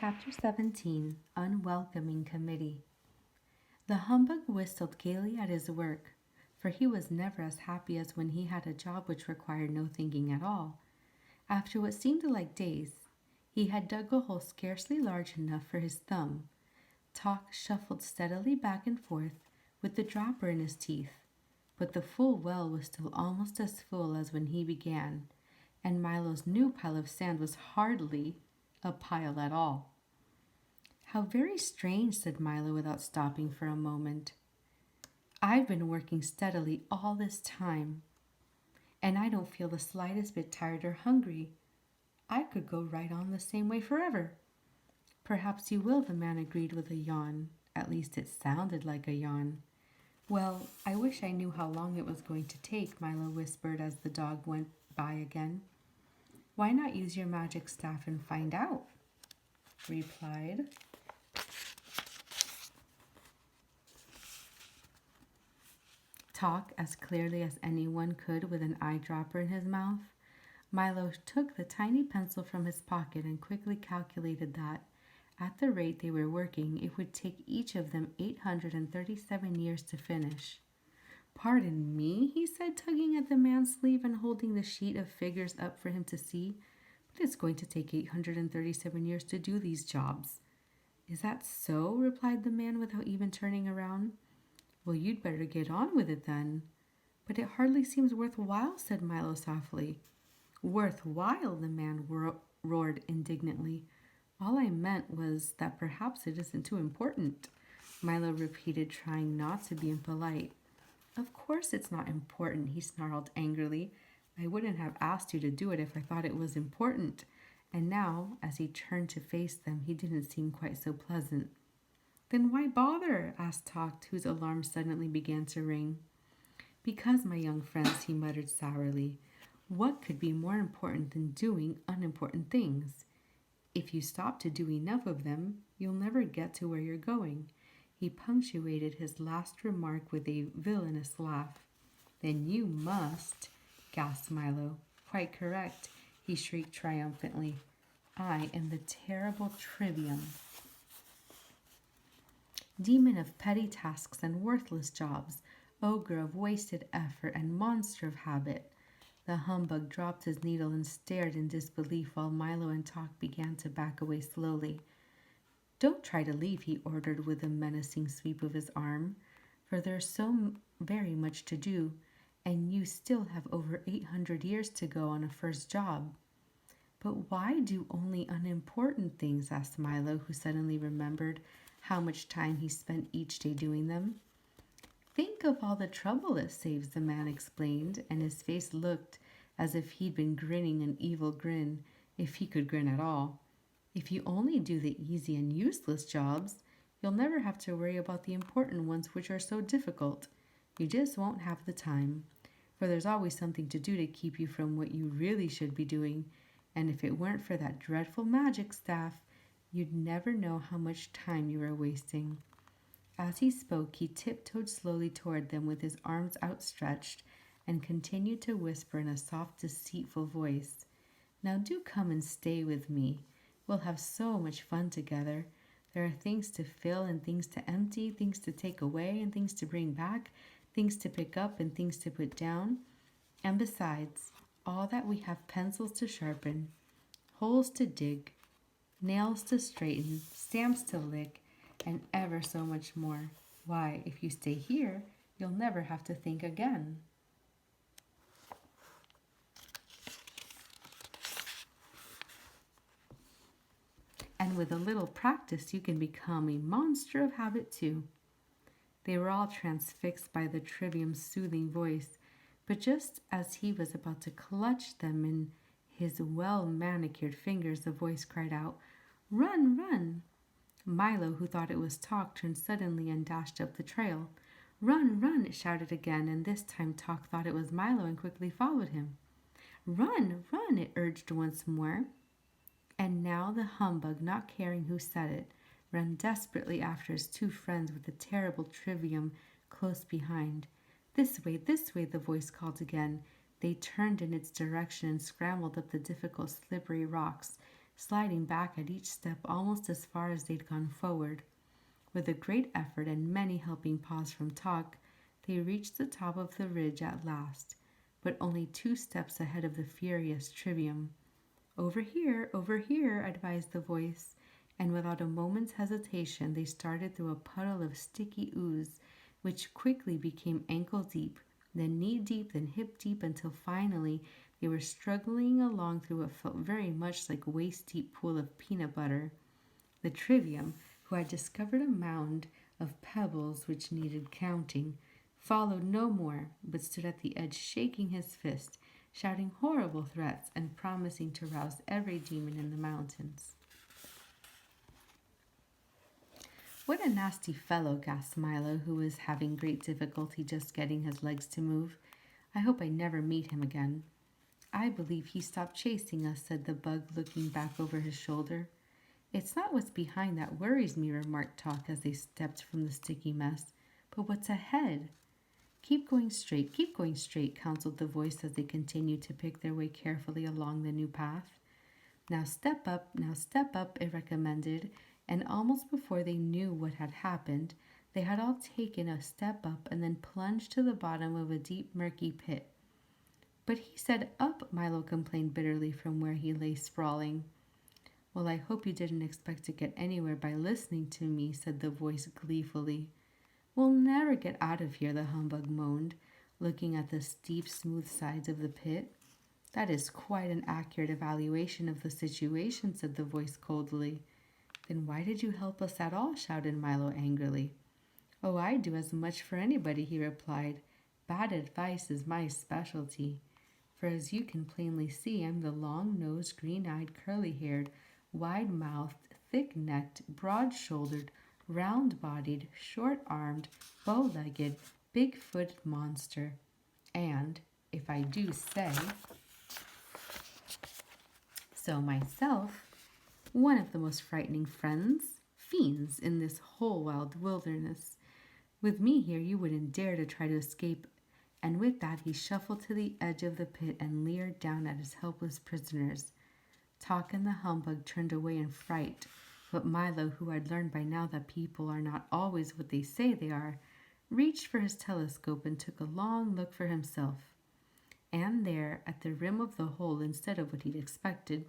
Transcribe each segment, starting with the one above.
Chapter 17 Unwelcoming Committee. The humbug whistled gaily at his work, for he was never as happy as when he had a job which required no thinking at all. After what seemed like days, he had dug a hole scarcely large enough for his thumb. Tock shuffled steadily back and forth with the dropper in his teeth, but the full well was still almost as full as when he began, and Milo's new pile of sand was hardly a pile at all. "How very strange," said Milo without stopping for a moment. "I've been working steadily all this time, and I don't feel the slightest bit tired or hungry. I could go right on the same way forever." "Perhaps you will," the man agreed with a yawn. At least it sounded like a yawn. "Well, I wish I knew how long it was going to take," Milo whispered as the dog went by again. "Why not use your magic staff and find out?" replied Tock as clearly as anyone could with an eyedropper in his mouth. Milo took the tiny pencil from his pocket and quickly calculated that, at the rate they were working, it would take each of them 837 years to finish. "Pardon me," he said, tugging at the man's sleeve and holding the sheet of figures up for him to see, "but it's going to take 837 years to do these jobs." "Is that so?" replied the man without even turning around. "Well, you'd better get on with it then." "But it hardly seems worthwhile," said Milo softly. "Worthwhile?" the man roared indignantly. "All I meant was that perhaps it isn't too important," Milo repeated, trying not to be impolite. "Of course it's not important," he snarled angrily. "I wouldn't have asked you to do it if I thought it was important." And now, as he turned to face them, he didn't seem quite so pleasant. "Then why bother?" asked Tock, whose alarm suddenly began to ring. "Because, my young friends," he muttered sourly, "what could be more important than doing unimportant things? If you stop to do enough of them, you'll never get to where you're going." He punctuated his last remark with a villainous laugh. "Then you must," gasped Milo. "Quite correct," he shrieked triumphantly. "I am the terrible Trivium, demon of petty tasks and worthless jobs, ogre of wasted effort and monster of habit." The humbug dropped his needle and stared in disbelief while Milo and Tock began to back away slowly. "Don't try to leave," he ordered with a menacing sweep of his arm, "for there's so very much to do, and you still have over 800 years to go on a first job." "But why do only unimportant things?" asked Milo, who suddenly remembered how much time he spent each day doing them. "Think of all the trouble it saves," the man explained, and his face looked as if he'd been grinning an evil grin, if he could grin at all. "If you only do the easy and useless jobs, you'll never have to worry about the important ones which are so difficult. You just won't have the time, for there's always something to do to keep you from what you really should be doing, and if it weren't for that dreadful magic staff, you'd never know how much time you were wasting." As he spoke, he tiptoed slowly toward them with his arms outstretched and continued to whisper in a soft, deceitful voice, "Now do come and stay with me. We'll have so much fun together. There are things to fill and things to empty, things to take away and things to bring back, things to pick up and things to put down. And besides all that, we have pencils to sharpen, holes to dig, nails to straighten, stamps to lick, and ever so much more. Why, if you stay here, you'll never have to think again." "And with a little practice, you can become a monster of habit too." They were all transfixed by the Trivium's soothing voice, but just as he was about to clutch them in his well-manicured fingers, the voice cried out, "Run, run!" Milo, who thought it was Tock, turned suddenly and dashed up the trail. "Run, run!" it shouted again, and this time Tock thought it was Milo and quickly followed him. "Run, run!" it urged once more. And now the humbug, not caring who said it, ran desperately after his two friends with the terrible Trivium close behind. This way, the voice called again. They turned in its direction and scrambled up the difficult, slippery rocks. sliding back at each step almost as far as they'd gone forward. With a great effort and many helping paws from Talk, they reached the top of the ridge at last, but only 2 steps ahead of the furious Trivium. Over here, advised the voice, and without a moment's hesitation they started through a puddle of sticky ooze, which quickly became ankle deep, then knee deep, then hip deep, until finally they were struggling along through what felt very much like a waist-deep pool of peanut butter. The Trivium, who had discovered a mound of pebbles which needed counting, followed no more, but stood at the edge shaking his fist, shouting horrible threats and promising to rouse every demon in the mountains. What a nasty fellow, gasped Milo, who was having great difficulty just getting his legs to move. I hope I never meet him again. I believe he stopped chasing us, said the bug, looking back over his shoulder. It's not what's behind that worries me, remarked Talk as they stepped from the sticky mess, but what's ahead. Keep going straight, counseled the voice as they continued to pick their way carefully along the new path. Now step up, it recommended, and almost before they knew what had happened, they had all taken a step up and then plunged to the bottom of a deep, murky pit. But he said up, Milo complained bitterly from where he lay sprawling. Well, I hope you didn't expect to get anywhere by listening to me, said the voice gleefully. We'll never get out of here, the humbug moaned, looking at the steep, smooth sides of the pit. That is quite an accurate evaluation of the situation, said the voice coldly. Then why did you help us at all? Shouted Milo angrily. Oh, I'd do as much for anybody, he replied. Bad advice is my specialty. For as you can plainly see, I'm the long-nosed, green-eyed, curly-haired, wide-mouthed, thick-necked, broad-shouldered, round-bodied, short-armed, bow-legged, big-footed monster. And, if I do say so myself, one of the most frightening fiends in this whole wild wilderness. With me here, you wouldn't dare to try to escape. And with that, he shuffled to the edge of the pit and leered down at his helpless prisoners. Talk and the humbug turned away in fright, but Milo, who had learned by now that people are not always what they say they are, reached for his telescope and took a long look for himself. And there, at the rim of the hole, instead of what he'd expected,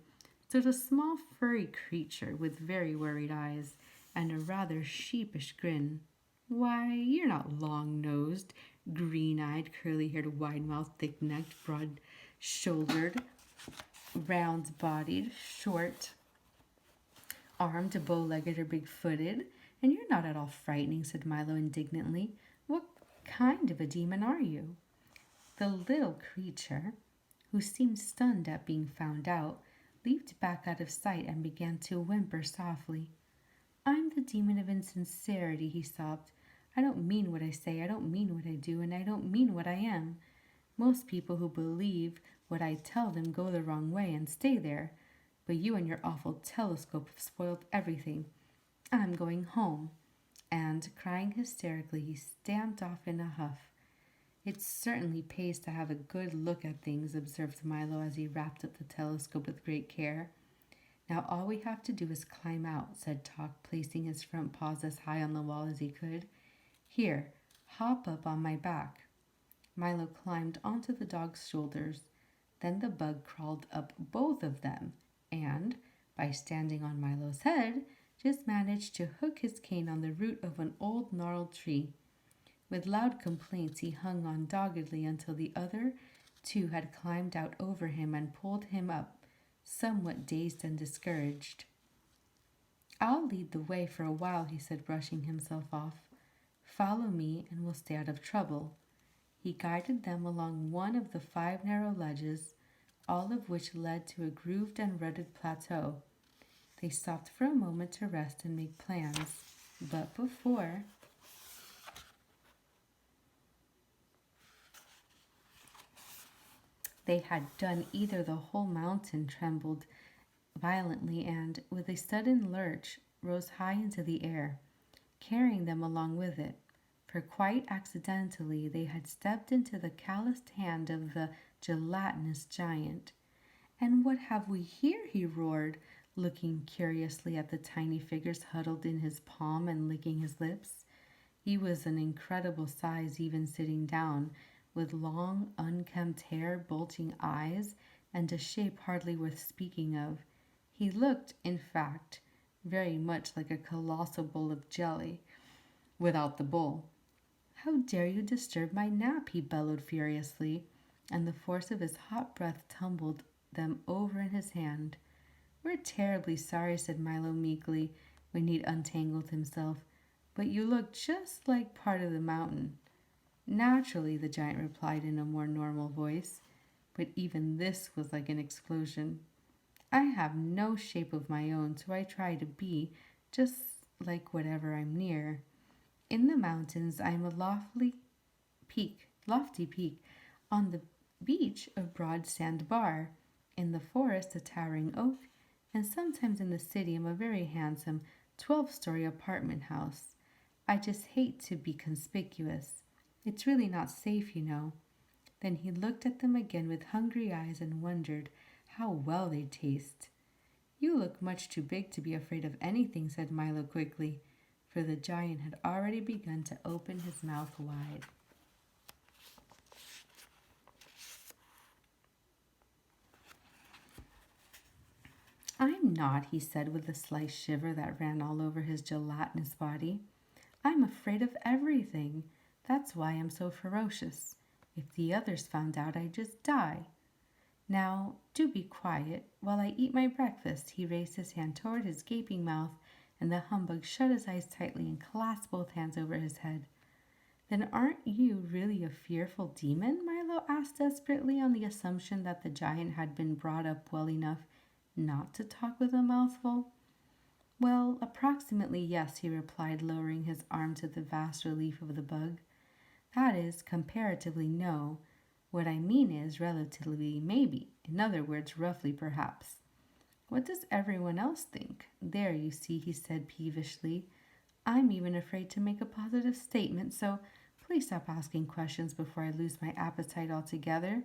stood a small furry creature with very worried eyes and a rather sheepish grin. Why, you're not long-nosed, green-eyed, curly-haired, wide-mouthed, thick-necked, broad-shouldered, round-bodied, short-armed, bow-legged, or big-footed, and you're not at all frightening, said Milo indignantly. What kind of a demon are you? The little creature, who seemed stunned at being found out, leaped back out of sight and began to whimper softly. I'm the demon of insincerity, he sobbed. I don't mean what I say, I don't mean what I do, and I don't mean what I am. Most people who believe what I tell them go the wrong way and stay there, but you and your awful telescope have spoiled everything. I'm going home. And, crying hysterically, he stamped off in a huff. It certainly pays to have a good look at things, observed Milo as he wrapped up the telescope with great care. Now all we have to do is climb out, said Talk, placing his front paws as high on the wall as he could. Here, hop up on my back. Milo climbed onto the dog's shoulders. Then the bug crawled up both of them and, by standing on Milo's head, just managed to hook his cane on the root of an old gnarled tree. With loud complaints, he hung on doggedly until the other two had climbed out over him and pulled him up, somewhat dazed and discouraged. I'll lead the way for a while, he said, brushing himself off. Follow me and we'll stay out of trouble. He guided them along one of the 5 narrow ledges, all of which led to a grooved and rutted plateau. They stopped for a moment to rest and make plans, but before they had done either, the whole mountain trembled violently and, with a sudden lurch, rose high into the air, carrying them along with it, for quite accidentally they had stepped into the calloused hand of the gelatinous giant. And what have we here? He roared, looking curiously at the tiny figures huddled in his palm and licking his lips. He was an incredible size even sitting down, with long, unkempt hair, bulging eyes, and a shape hardly worth speaking of. He looked, in fact, very much like a colossal bowl of jelly, without the bowl. "How dare you disturb my nap?" he bellowed furiously, and the force of his hot breath tumbled them over in his hand. "We're terribly sorry," said Milo meekly, when he'd untangled himself, "but you look just like part of the mountain." "Naturally," the giant replied in a more normal voice, but even this was like an explosion. "I have no shape of my own, so I try to be just like whatever I'm near. In the mountains, I am a lofty peak. On the beach, a broad sand bar. In the forest, a towering oak. And sometimes in the city, I'm a very handsome 12-story apartment house. I just hate to be conspicuous. It's really not safe, you know." Then he looked at them again with hungry eyes and wondered how well they'd taste. "You look much too big to be afraid of anything," said Milo quickly, for the giant had already begun to open his mouth wide. "I'm not," he said with a slight shiver that ran all over his gelatinous body. "I'm afraid of everything. That's why I'm so ferocious. If the others found out, I'd just die. Now, do be quiet while I eat my breakfast." He raised his hand toward his gaping mouth, and the humbug shut his eyes tightly and clasped both hands over his head. "Then aren't you really a fearful demon?" Milo asked desperately, on the assumption that the giant had been brought up well enough not to talk with a mouthful. "Well, approximately yes," he replied, lowering his arm to the vast relief of the bug. "That is, comparatively, no. What I mean is, relatively, maybe. In other words, roughly, perhaps." "What does everyone else think?" "There, you see," he said peevishly. "I'm even afraid to make a positive statement, so please stop asking questions before I lose my appetite altogether."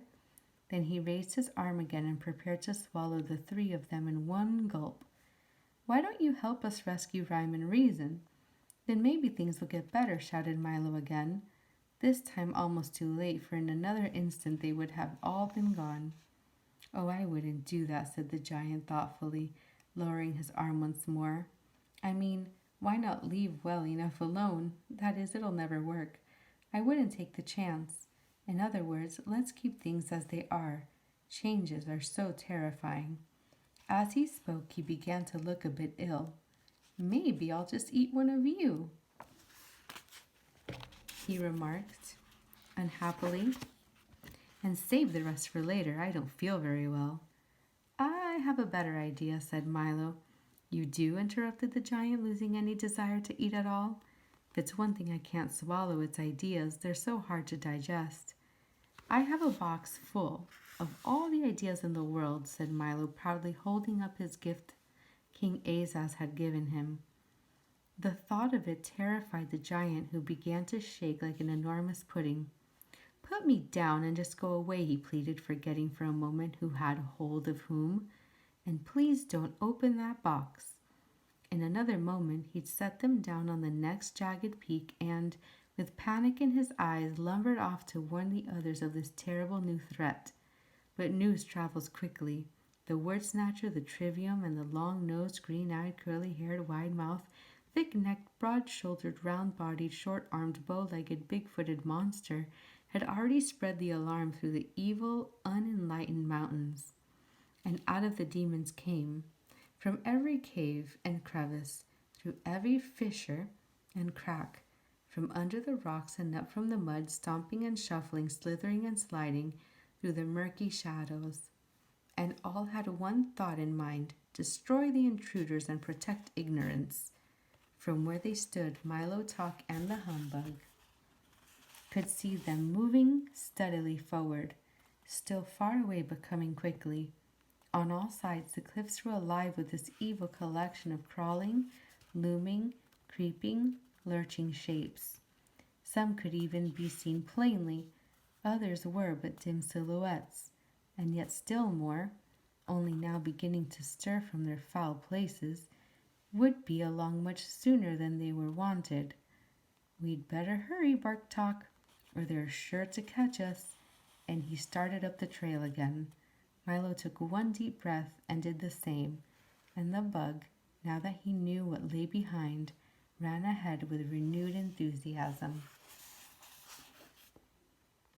Then he raised his arm again and prepared to swallow the three of them in one gulp. "Why don't you help us rescue Rhyme and Reason? Then maybe things will get better," shouted Milo again, this time almost too late, for in another instant they would have all been gone. "Oh, I wouldn't do that," said the giant thoughtfully, lowering his arm once more. "I mean, why not leave well enough alone? That is, it'll never work. I wouldn't take the chance. In other words, let's keep things as they are. Changes are so terrifying." As he spoke, he began to look a bit ill. "Maybe I'll just eat one of you," he remarked unhappily, "and save the rest for later. I don't feel very well." "I have a better idea," said Milo. "You do?" interrupted the giant, losing any desire to eat at all. "If it's one thing I can't swallow, it's ideas. They're so hard to digest." "I have a box full of all the ideas in the world," said Milo, proudly holding up his gift King Azaz had given him. The thought of it terrified the giant, who began to shake like an enormous pudding. "Put me down and just go away," he pleaded, forgetting for a moment who had hold of whom. "And please don't open that box." In another moment he'd set them down on the next jagged peak and, with panic in his eyes, lumbered off to warn the others of this terrible new threat. But news travels quickly. The word snatcher, the trivium, and the long-nosed, green-eyed, curly-haired, wide-mouthed, thick-necked, broad-shouldered, round-bodied, short-armed, bow-legged, big-footed monster had already spread the alarm through the evil, unenlightened mountains. And out of the demons came, from every cave and crevice, through every fissure and crack, from under the rocks and up from the mud, stomping and shuffling, slithering and sliding through the murky shadows. And all had one thought in mind: destroy the intruders and protect ignorance. From where they stood, Milo Talk and the humbug could see them moving steadily forward, still far away but coming quickly. On all sides the cliffs were alive with this evil collection of crawling, looming, creeping, lurching shapes. Some could even be seen plainly, others were but dim silhouettes, and yet still more, only now beginning to stir from their foul places, would be along much sooner than they were wanted. "We'd better hurry," barked Tock, "or they're sure to catch us," and he started up the trail again. Milo took one deep breath and did the same, and the bug, now that he knew what lay behind, ran ahead with renewed enthusiasm.